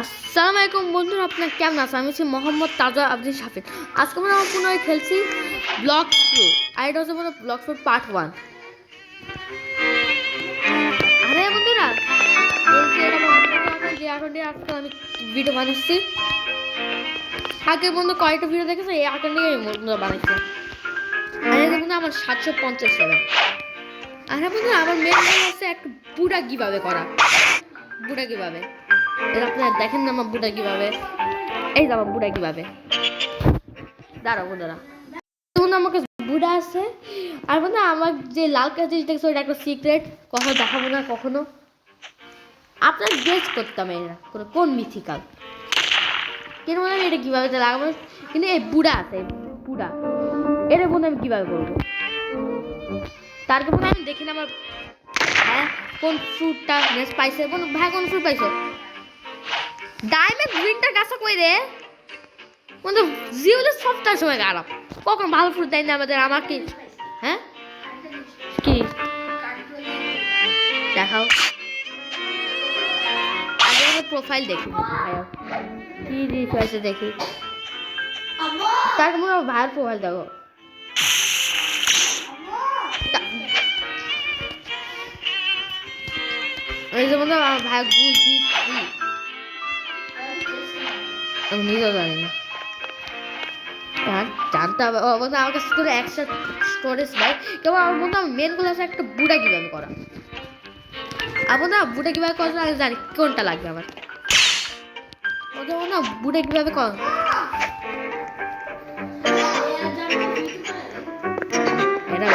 আসসালামু আলাইকুম বন্ধুরা, আপনার কেমন আছেন? আমি হচ্ছি মোহাম্মদ তাজা আব্দুল শাফিদ। আজকে আমরা পুনরায় খেলছি ব্লক ফ্লোর, আর এটা হচ্ছে ব্লক ফ্লোর পার্ট 1। আরে বন্ধুরা, যে এখন আজকে আমি ভিডিও বানাচ্ছি। আগে বন্ধু কয়েকটা ভিডিও দেখেছে, এই এখন দিয়ে আমি বন্ধুরা বানাচ্ছি। আর এই বন্ধু আমার 750 লেভেল। আরে বন্ধুরা, আমার মেন গোল হচ্ছে একটা বুড়া কিভাবে করা, বুড়া কিভাবে। আপনারা দেখেন না আমার বুড়া কিভাবে, এই যে আমার বুড়া কিভাবে। দাঁড়াও বন্ধুরা, আমাকে বুড়া আছে। আর বন্ধু আমার যে লাল কাজ জিনিস দেখছো ওইটা একটা সিক্রেট, কখনো দেখাবো না কখনো। আপনার গেস করতাম এরা কোন মিথিকাল, কেন বললাম এটা কিভাবে লাগাবো। কিন্তু এই বুড়া আছে, বুড়া এটা বন্ধু আমি কিভাবে করবো। তার কারণে আমি দেখি না আমার হ্যাঁ কোন ফ্রুটটা নেক্সট পাইছে। বন্ধু ভাই কোন ফ্রুট পাইছো? ডায়মন্ড গ্রিনটা গাছে কই রে বন্ধু? জিওলে সপ্তাহ সময় খারাপ, কখন ভালো ফ্রুট দেয় না আমাদের। আমাকে হ্যাঁ কি দেখাও, আগে আমার প্রোফাইল দেখি কি জিনিস হয়েছে দেখি। তার মনে হয় ভাইয়ের প্রোফাইল দেখো। এই যে মনে হয় ভাই বুঝি আমি নিজেও জানি না, জানতে হবে। বন্ধু আমার কাছে কোনো একশো স্টোরেজ নাই, কেবল আমার বন্ধু আমার মেন গুলো আছে একটা বুড়া কিভাবে করা। আবার না বুড়া কিভাবে করা আমি জানি কোনটা লাগবে আমার। ওদের না বুড়া কিভাবে কর, এটা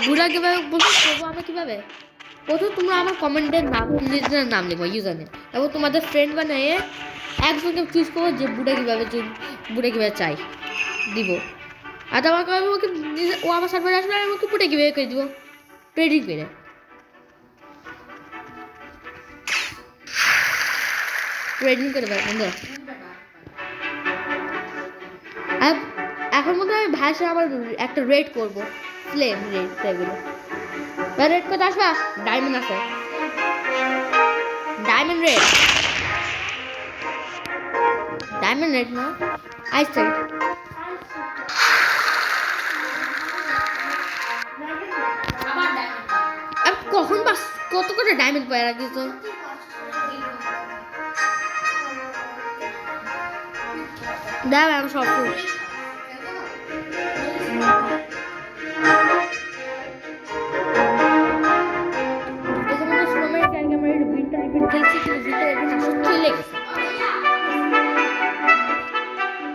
বুড়া কিভাবে বলতে করবো আমরা কিভাবে। প্রথম তোমরা আমার কমেন্টের নাম, নিজের নাম লিখবো ইউজার নেম, এবং তোমাদের ফ্রেন্ড বানিয়ে একজনকে চুজ করবো যে বুড়া কিভাবে চাই দিব। আর আমাকে ওকে ও আমার সার্ভারে আসবে, আমি ওকে বুড়া কিভাবে করে দিব ট্রেডিং করে। ট্রেডিং করে দেয় বন্ধু। এখন মধ্যে আমি ভাষা আবার একটা রেড করবো, ফ্লেম রেড টেবিলে। রেড করতে আসবা, ডায়মন্ড আছে, ডায়মন্ড রেড, ডায়মন্ড রেড না আইস রেড। কখন বাস কত করে ডায়মন্ড পায় রাখি তো। দেখ আমি সব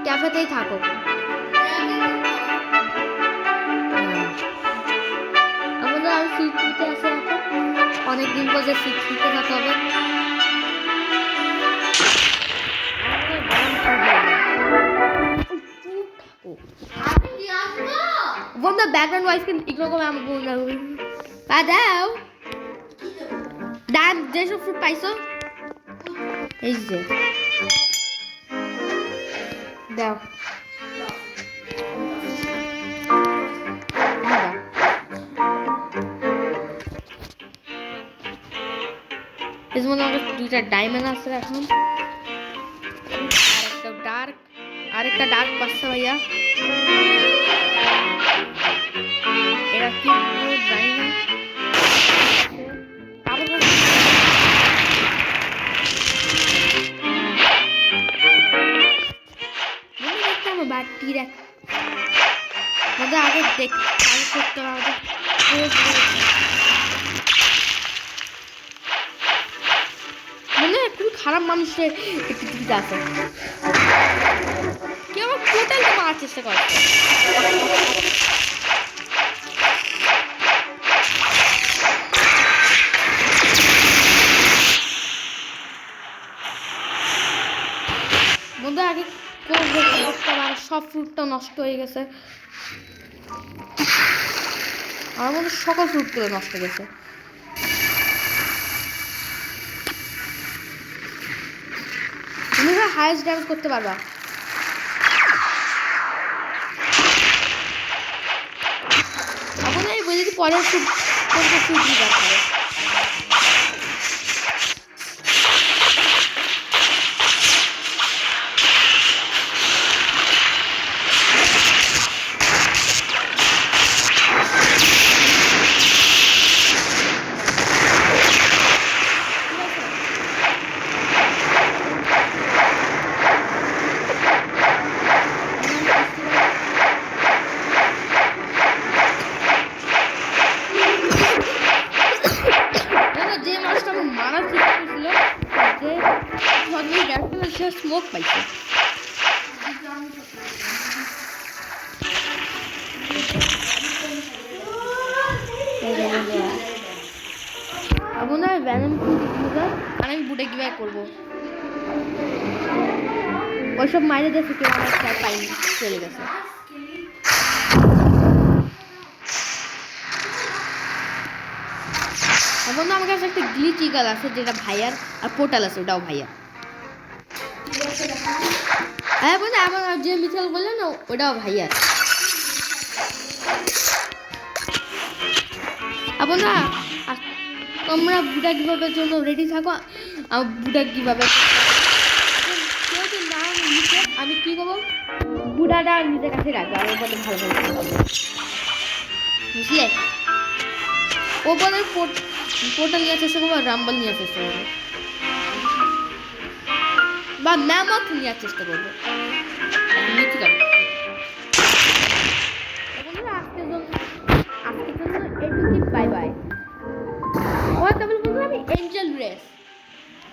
ক্যাফেতেই থাকো। আমাদের আমি সিট নিতে আসে এখন অনেকদিন পর যে সিট নিতে থাকতে হবে। বন্ধু ব্যাকগ্রাউন্ড ভয়েস কিন্তু ইগনোর করে আমাকে বলতে হবে। দাও ডান যেসব ফ্রুট পাইছো এই যে দাও। এর মধ্যে আমাদের দুইটা ডায়মন্ড আছে এখন, আরেকটা ডার্ক পাচ্ছে ভাইয়া। এরা কি জানি না। আগে দেখ করতে হবে মানে খুবই খারাপ মানুষের একটি দিক আছে, কেউ আমার পোর্টালকে মারার চেষ্টা করে। বন্ধু আগে সব ফ্রুটটা নষ্ট হয়ে গেছে, আমার মধ্যে সকল ফ্রুট করে নষ্ট হয়ে গেছে। তুমি হাইয়েস্ট ড্যামেজ করতে পারবা। এখন আমি বুঝেছি পরের ফ্রুট কোনটা ফ্রুট দিতে পারবে। মারার চেষ্টা করছিল যে সরকারি ডাক্তার সে স্মোক পাইছে। এখন আমি ব্যানাম আমি বুটে কিভাবে করবো ওইসব মাইরে দেখে কেউ আমার খেয়াল পাইনি, চলে গেছে। এখন আমার কাছে একটা গ্লিচ ইগাল আছে যেটা ভাইয়ার, আর পোর্টাল আছে ওটাও ভাইয়ার। হ্যাঁ বন্ধু আমার যে মিথাল বললেন না ওটাও ভাইয়ার। এখন না তোমরা বুটা কিভাবে জন্য রেডি থাকো, আমার বুটা কিভাবে কেউ যদি না নিচে আমি কি করবো বুড়াটা নিজের কাছে রাখবো আর ওপরে ভালো ভালো বুঝলে, ওপরে পোর্টাল নিয়ে চেষ্টা করবো, রাম্বল নিয়ে চেষ্টা করবো বা ম্যামথ নেওয়ার চেষ্টা করবো। আজকের জন্য এটুকুই, বাই বাই। আমি এঞ্জেল রেস